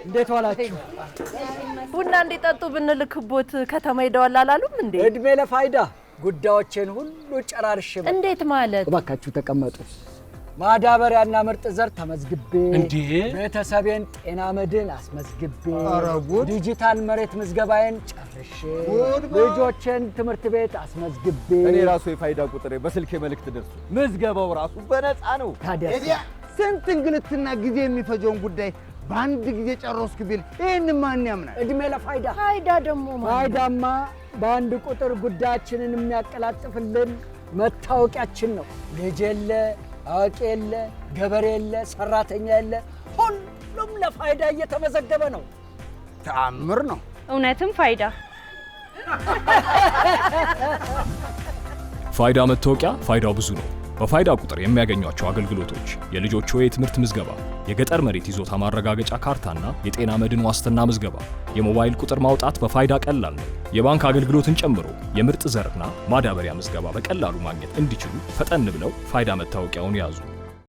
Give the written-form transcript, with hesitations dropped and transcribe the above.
እንዴት ዋላችሁ? ቡና እንዲጠጡ ብንልክቦት ከተማ ሄደዋል አላሉም እንዴ? እድሜ ለፋይዳ ጉዳዮችን ሁሉ ጨራርሽ። እንዴት ማለት? እባካችሁ ተቀመጡ። ማዳበሪያና ምርጥ ዘር ተመዝግቤ እንዴ ቤተሰቤን ጤና መድን አስመዝግቤ ዲጂታል መሬት ምዝገባዬን ጨርሼ ልጆችን ትምህርት ቤት አስመዝግቤ እኔ ራሱ የፋይዳ ቁጥሬ በስልኬ መልእክት ደርሶ ምዝገባው ራሱ በነፃ ነው። ታዲያ ስንት እንግልትና ጊዜ የሚፈጀውን ጉዳይ በአንድ ጊዜ ጨረስኩ ቢል ይሄን ማን ያምናል? እድሜ ለፋይዳ። ፋይዳ ደግሞ ማለት ፋይዳማ በአንድ ቁጥር ጉዳያችንን የሚያቀላጥፍልን መታወቂያችን ነው። ልጅ የለ አዋቂ የለ ገበሬ የለ ሰራተኛ የለ ሁሉም ለፋይዳ እየተመዘገበ ነው። ተአምር ነው። እውነትም ፋይዳ ፋይዳ መታወቂያ ፋይዳው ብዙ ነው። በፋይዳ ቁጥር የሚያገኟቸው አገልግሎቶች የልጆች የትምህርት ምዝገባ፣ የገጠር መሬት ይዞታ ማረጋገጫ ካርታና የጤና መድን ዋስትና ምዝገባ፣ የሞባይል ቁጥር ማውጣት በፋይዳ ቀላል ነው። የባንክ አገልግሎትን ጨምሮ የምርጥ ዘርና ማዳበሪያ ምዝገባ በቀላሉ ማግኘት እንዲችሉ ፈጠን ብለው ፋይዳ መታወቂያውን ያዙ።